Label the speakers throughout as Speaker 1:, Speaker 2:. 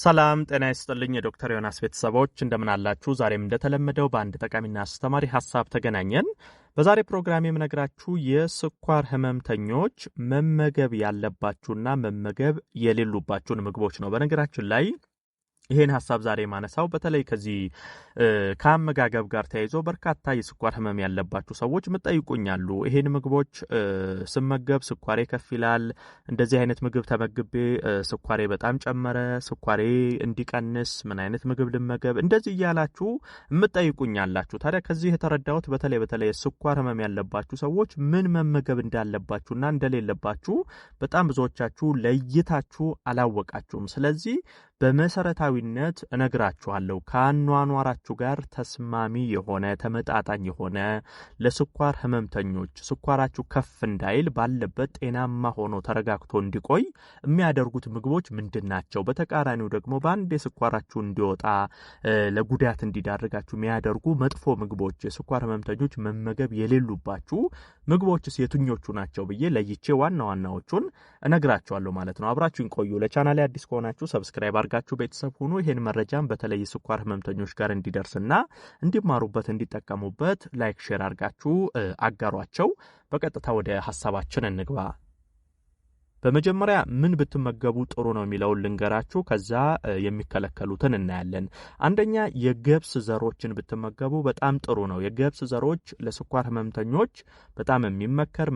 Speaker 1: ሰላም ጤና ይስጥልኝ የዶክተር ዮናስ ቤተሰቦች እንደምን አላችሁ? ዛሬም እንደተለመደው በአንድ ጠቃሚና አስተማሪ ሐሳብ ተገናኘን። በዛሬ ፕሮግራም የምነግራችሁ የስኳር ህመምተኞች መመገብ ያለባችሁና መመገብ የሌሉባችሁን ምግቦች ነው። በነገራችን ላይ ይሄን ሐሳብ ዛሬ ማነሳው በተለይ ከዚህ ከአመጋገብ ጋር ተያይዞ በርካታ የስኳር ህመም ያለባችሁ ሰዎች ምጠይቁኛሉ። ይሄን ምግቦች ስመገብ ስኳሬ ከፍ ይላል፣ እንደዚህ አይነት ምግብ ተመግቤ ስኳሬ በጣም ጨመረ፣ ስኳሬ እንዲቀንስ ምን አይነት ምግብ ልመገብ፣ እንደዚህ እያላችሁ ምጠይቁኛላችሁ። ታዲያ ከዚህ የተረዳሁት በተለይ ስኳር ህመም ያለባችሁ ሰዎች ምን መመገብ እንዳለባችሁና እንደሌለባችሁ በጣም ብዙዎቻችሁ ለይታችሁ አላወቃችሁም። ስለዚህ በመሰረታዊነት እነግራችኋለሁ። ከአኗኗራችሁ ጋር ተስማሚ የሆነ ተመጣጣኝ የሆነ ለስኳር ህመምተኞች ስኳራችሁ ከፍ እንዳይል ባለበት ጤናማ ሆኖ ተረጋግቶ እንዲቆይ የሚያደርጉት ምግቦች ምንድናቸው? በተቃራኒው ደግሞ በአንድ ስኳራችሁ እንዲወጣ ለጉዳት እንዲዳርጋችሁ የሚያደርጉ መጥፎ ምግቦች የስኳር ህመምተኞች መመገብ የሌሉባችሁ ምግቦችስ የትኞቹ ናቸው ብዬ ለይቼ ዋና ዋናዎቹን እነግራችኋለሁ ማለት ነው። አብራችሁን ቆዩ። ለቻናሌ አዲስ ከሆናችሁ ሰብስክራይብ አድርጋችሁ ቤተሰብ ሁኑ። ይሄን መረጃም በተለይ ስኳር ህመምተኞች ጋር እንዲደርስና እንዲማሩበት እንዲጠቀሙበት ላይክ ሼር አድርጋችሁ አጋሯቸው። በቀጥታ ወደ ሐሳባችን እንግባ። በመጀመሪያ ምን ብትመገቡ ጥሩ ነው የሚለውን ልንገራችሁ፣ ከዛ የሚከለከሉትን እናያለን። አንደኛ የገብስ ዘሮችን ብትመገቡ በጣም ጥሩ ነው። የገብስ ዘሮች ለስኳር ህመምተኞች በጣም የሚመከር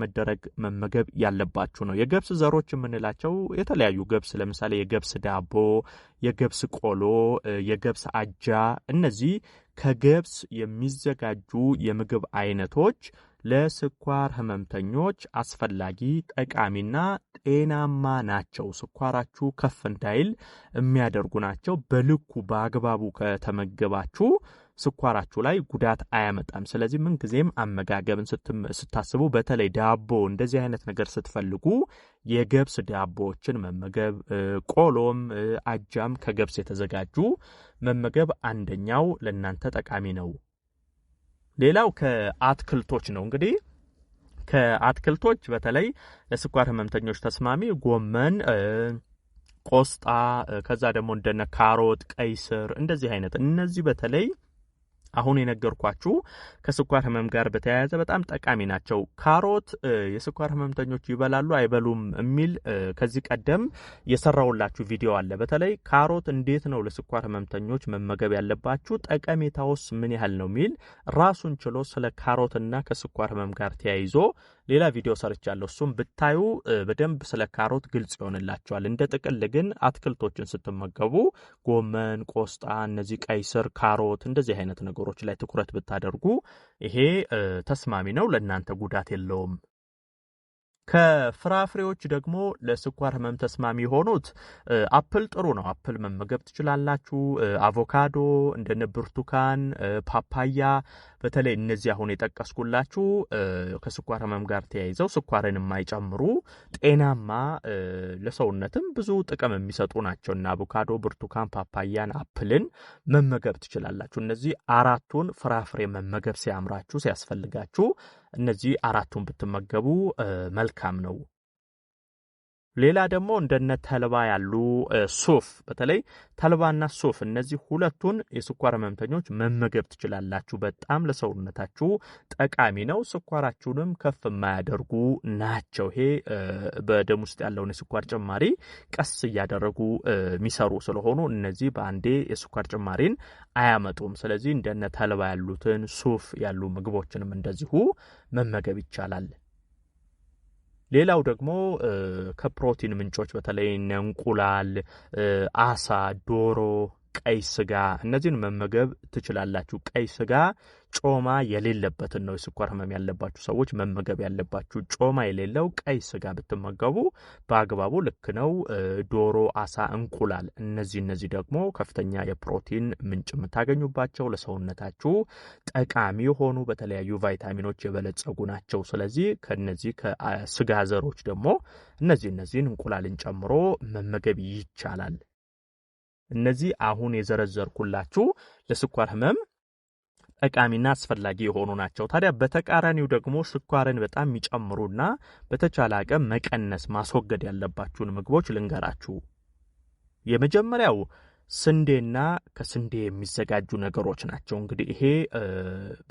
Speaker 1: መመገብ ያለባችሁ ነው። የገብስ ዘሮች የምንላቸው የተለያዩ ገብስ፣ ለምሳሌ የገብስ ዳቦ፣ የገብስ ቆሎ፣ የገብስ አጃ፣ እነዚህ ከገብስ የሚዘጋጁ የምግብ አይነቶች ለስኳር ህመምተኞች አስፈላጊ ጠቃሚና ጤናማ ናቸው። ስኳራችሁ ከፍ እንዳይል የሚያደርጉ ናቸው። በልኩ በአግባቡ ከተመገባችሁ ስኳራችሁ ላይ ጉዳት አያመጣም። ስለዚህ ምንጊዜም አመጋገብን ስታስቡ በተለይ ዳቦ እንደዚህ አይነት ነገር ስትፈልጉ የገብስ ዳቦዎችን መመገብ፣ ቆሎም አጃም ከገብስ የተዘጋጁ መመገብ አንደኛው ለእናንተ ጠቃሚ ነው። ሌላው ከአትክልቶች ነው። እንግዲህ ከአትክልቶች በተለይ ለስኳር ህመምተኞች ተስማሚ ጎመን፣ ቆስጣ፣ ከዛ ደግሞ እንደነ ካሮት፣ ቀይ ስር እንደዚህ አይነት እነዚህ በተለይ አሁን የነገርኳችሁ ከስኳር ህመም ጋር በተያያዘ በጣም ጠቃሚ ናቸው። ካሮት የስኳር ህመምተኞች ይበላሉ አይበሉም የሚል ከዚህ ቀደም የሰራውላችሁ ቪዲዮ አለ። በተለይ ካሮት እንዴት ነው ለስኳር ህመምተኞች መመገብ ያለባችሁ፣ ጠቀሜታውስ ምን ያህል ነው የሚል ራሱን ችሎ ስለ ካሮትና ከስኳር ህመም ጋር ተያይዞ ሌላ ቪዲዮ ሰርቻለሁ። እሱም ብታዩ በደንብ ስለ ካሮት ግልጽ ይሆንላችኋል። እንደ ጥቅል ግን አትክልቶችን ስትመገቡ ጎመን፣ ቆስጣ፣ እነዚህ ቀይ ስር፣ ካሮት እንደዚህ አይነት ነገሮች ላይ ትኩረት ብታደርጉ ይሄ ተስማሚ ነው፣ ለእናንተ ጉዳት የለውም። ከፍራፍሬዎች ደግሞ ለስኳር ህመም ተስማሚ የሆኑት አፕል ጥሩ ነው። አፕል መመገብ ትችላላችሁ። አቮካዶ፣ እንደነ ብርቱካን፣ ፓፓያ በተለይ እነዚህ አሁን የጠቀስኩላችሁ ከስኳር ህመም ጋር ተያይዘው ስኳርን የማይጨምሩ ጤናማ ለሰውነትም ብዙ ጥቅም የሚሰጡ ናቸው እና አቮካዶ፣ ብርቱካን፣ ፓፓያን፣ አፕልን መመገብ ትችላላችሁ። እነዚህ አራቱን ፍራፍሬ መመገብ ሲያምራችሁ ሲያስፈልጋችሁ እነዚህ አራቱን ብትመገቡ መልካም ነው። ሌላ ደግሞ እንደነ ተልባ ያሉ ሱፍ፣ በተለይ ተልባና ሱፍ እነዚህ ሁለቱን የስኳር ህመምተኞች መመገብ ትችላላችሁ። በጣም ለሰውነታችሁ ጠቃሚ ነው። ስኳራችሁንም ከፍ የማያደርጉ ናቸው። ይሄ በደም ውስጥ ያለውን የስኳር ጭማሪ ቀስ እያደረጉ የሚሰሩ ስለሆኑ እነዚህ በአንዴ የስኳር ጭማሪን አያመጡም። ስለዚህ እንደነ ተልባ ያሉትን ሱፍ ያሉ ምግቦችንም እንደዚሁ መመገብ ይቻላል። ሌላው ደግሞ ከፕሮቲን ምንጮች በተለይ እንቁላል፣ አሳ፣ ዶሮ፣ ቀይ ስጋ እነዚህን መመገብ ትችላላችሁ። ቀይ ስጋ ጮማ የሌለበትን ነው የስኳር ህመም ያለባችሁ ሰዎች መመገብ ያለባችሁ። ጮማ የሌለው ቀይ ስጋ ብትመገቡ በአግባቡ ልክ ነው። ዶሮ፣ አሳ፣ እንቁላል እነዚህ ደግሞ ከፍተኛ የፕሮቲን ምንጭ የምታገኙባቸው ለሰውነታችሁ ጠቃሚ የሆኑ በተለያዩ ቫይታሚኖች የበለጸጉ ናቸው። ስለዚህ ከነዚህ ከስጋ ዘሮች ደግሞ እነዚህን እንቁላልን ጨምሮ መመገብ ይቻላል። እነዚህ አሁን የዘረዘርኩላችሁ ለስኳር ህመም ጠቃሚና አስፈላጊ የሆኑ ናቸው። ታዲያ በተቃራኒው ደግሞ ስኳርን በጣም የሚጨምሩና በተቻለ አቅም መቀነስ ማስወገድ ያለባችሁን ምግቦች ልንገራችሁ። የመጀመሪያው ስንዴና ከስንዴ የሚዘጋጁ ነገሮች ናቸው። እንግዲህ ይሄ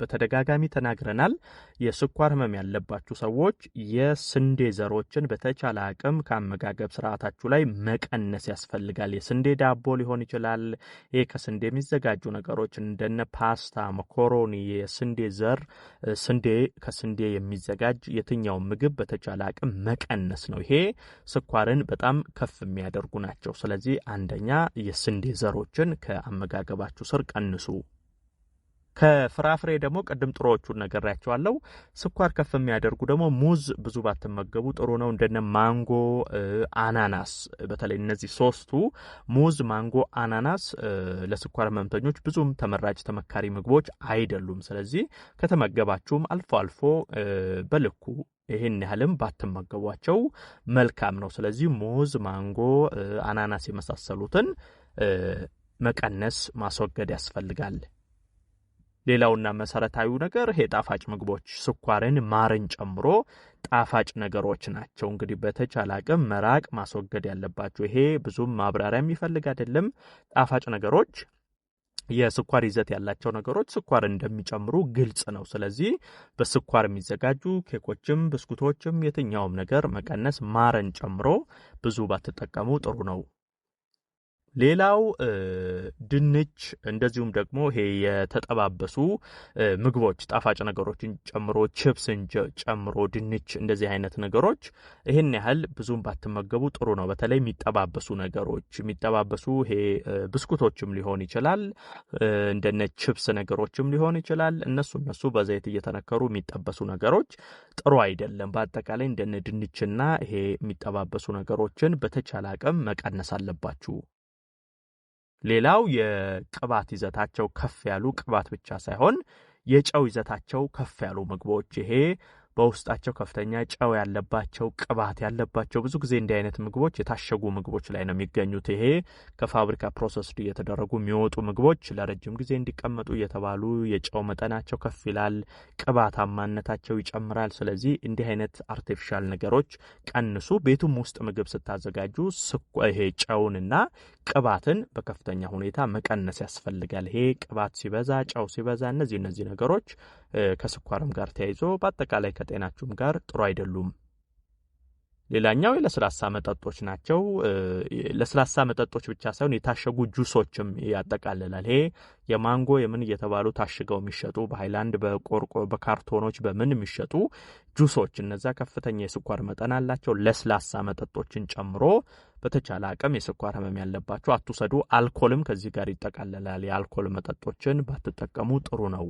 Speaker 1: በተደጋጋሚ ተናግረናል። የስኳር ህመም ያለባችሁ ሰዎች የስንዴ ዘሮችን በተቻለ አቅም ከአመጋገብ ስርዓታችሁ ላይ መቀነስ ያስፈልጋል። የስንዴ ዳቦ ሊሆን ይችላል። ይሄ ከስንዴ የሚዘጋጁ ነገሮች እንደነ ፓስታ፣ መኮሮኒ፣ የስንዴ ዘር፣ ከስንዴ የሚዘጋጅ የትኛውን ምግብ በተቻለ አቅም መቀነስ ነው። ይሄ ስኳርን በጣም ከፍ የሚያደርጉ ናቸው። ስለዚህ አንደኛ የስንዴ ዘሮችን ከአመጋገባችሁ ስር ቀንሱ። ከፍራፍሬ ደግሞ ቅድም ጥሮዎቹን ነግሬያቸዋለሁ። ስኳር ከፍ የሚያደርጉ ደግሞ ሙዝ ብዙ ባትመገቡ ጥሩ ነው። እንደነ ማንጎ፣ አናናስ፣ በተለይ እነዚህ ሶስቱ ሙዝ፣ ማንጎ፣ አናናስ ለስኳር ህመምተኞች ብዙም ተመራጭ ተመካሪ ምግቦች አይደሉም። ስለዚህ ከተመገባችሁም አልፎ አልፎ በልኩ ይሄን ያህልም ባትመገቧቸው መልካም ነው። ስለዚህ ሙዝ፣ ማንጎ፣ አናናስ የመሳሰሉትን መቀነስ ማስወገድ ያስፈልጋል። ሌላውና መሰረታዊው ነገር ይሄ ጣፋጭ ምግቦች ስኳርን፣ ማርን ጨምሮ ጣፋጭ ነገሮች ናቸው። እንግዲህ በተቻለ አቅም መራቅ ማስወገድ ያለባቸው። ይሄ ብዙም ማብራሪያ የሚፈልግ አይደለም። ጣፋጭ ነገሮች የስኳር ይዘት ያላቸው ነገሮች ስኳር እንደሚጨምሩ ግልጽ ነው። ስለዚህ በስኳር የሚዘጋጁ ኬኮችም፣ ብስኩቶችም የትኛውም ነገር መቀነስ ማርን ጨምሮ ብዙ ባትጠቀሙ ጥሩ ነው። ሌላው ድንች እንደዚሁም ደግሞ ይሄ የተጠባበሱ ምግቦች ጣፋጭ ነገሮችን ጨምሮ ቺፕስን ጨምሮ ድንች እንደዚህ አይነት ነገሮች ይሄን ያህል ብዙም ባትመገቡ ጥሩ ነው። በተለይ የሚጠባበሱ ነገሮች ይሄ ብስኩቶችም ሊሆን ይችላል፣ እንደነ ቺፕስ ነገሮችም ሊሆን ይችላል። እነሱ በዘይት እየተነከሩ የሚጠበሱ ነገሮች ጥሩ አይደለም። በአጠቃላይ እንደነ ድንችና ይሄ የሚጠባበሱ ነገሮችን በተቻለ አቅም መቀነስ አለባችሁ። ሌላው የቅባት ይዘታቸው ከፍ ያሉ ቅባት ብቻ ሳይሆን የጨው ይዘታቸው ከፍ ያሉ ምግቦች ይሄ በውስጣቸው ከፍተኛ ጨው ያለባቸው ቅባት ያለባቸው ብዙ ጊዜ እንዲህ አይነት ምግቦች የታሸጉ ምግቦች ላይ ነው የሚገኙት። ይሄ ከፋብሪካ ፕሮሰስድ እየተደረጉ የሚወጡ ምግቦች ለረጅም ጊዜ እንዲቀመጡ እየተባሉ የጨው መጠናቸው ከፍ ይላል፣ ቅባታማነታቸው ይጨምራል። ስለዚህ እንዲህ አይነት አርቲፊሻል ነገሮች ቀንሱ። ቤቱም ውስጥ ምግብ ስታዘጋጁ ይሄ ጨውንና ቅባትን በከፍተኛ ሁኔታ መቀነስ ያስፈልጋል። ይሄ ቅባት ሲበዛ፣ ጨው ሲበዛ እነዚህ ነገሮች ከስኳርም ጋር ተያይዞ በአጠቃላይ ከጤናችሁም ጋር ጥሩ አይደሉም። ሌላኛው የለስላሳ መጠጦች ናቸው። ለስላሳ መጠጦች ብቻ ሳይሆን የታሸጉ ጁሶችም ያጠቃልላል። ይሄ የማንጎ የምን እየተባሉ ታሽገው የሚሸጡ በሃይላንድ፣ በካርቶኖች በምን የሚሸጡ ጁሶች እነዛ ከፍተኛ የስኳር መጠን አላቸው። ለስላሳ መጠጦችን ጨምሮ በተቻለ አቅም የስኳር ህመም ያለባቸው አትውሰዱ። አልኮልም ከዚህ ጋር ይጠቃልላል። የአልኮል መጠጦችን ባትጠቀሙ ጥሩ ነው።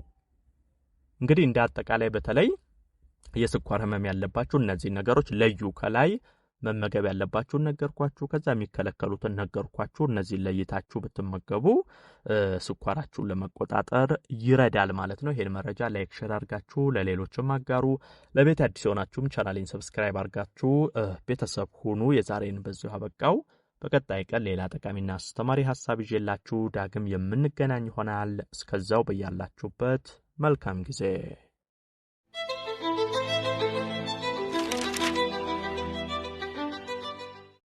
Speaker 1: እንግዲህ እንደ አጠቃላይ በተለይ የስኳር ህመም ያለባችሁ እነዚህ ነገሮች ለዩ። ከላይ መመገብ ያለባችሁን ነገርኳችሁ፣ ከዛ የሚከለከሉትን ነገርኳችሁ። እነዚህ ለይታችሁ ብትመገቡ ስኳራችሁን ለመቆጣጠር ይረዳል ማለት ነው። ይሄን መረጃ ላይክ፣ ሼር አድርጋችሁ ለሌሎችም አጋሩ። ለቤት አዲስ የሆናችሁም ቻናሌን ሰብስክራይብ አድርጋችሁ ቤተሰብ ሁኑ። የዛሬን በዚሁ አበቃው። በቀጣይ ቀን ሌላ ጠቃሚና አስተማሪ ሐሳብ ይዤላችሁ ዳግም የምንገናኝ ይሆናል። እስከዛው በያላችሁበት መልካም ጊዜ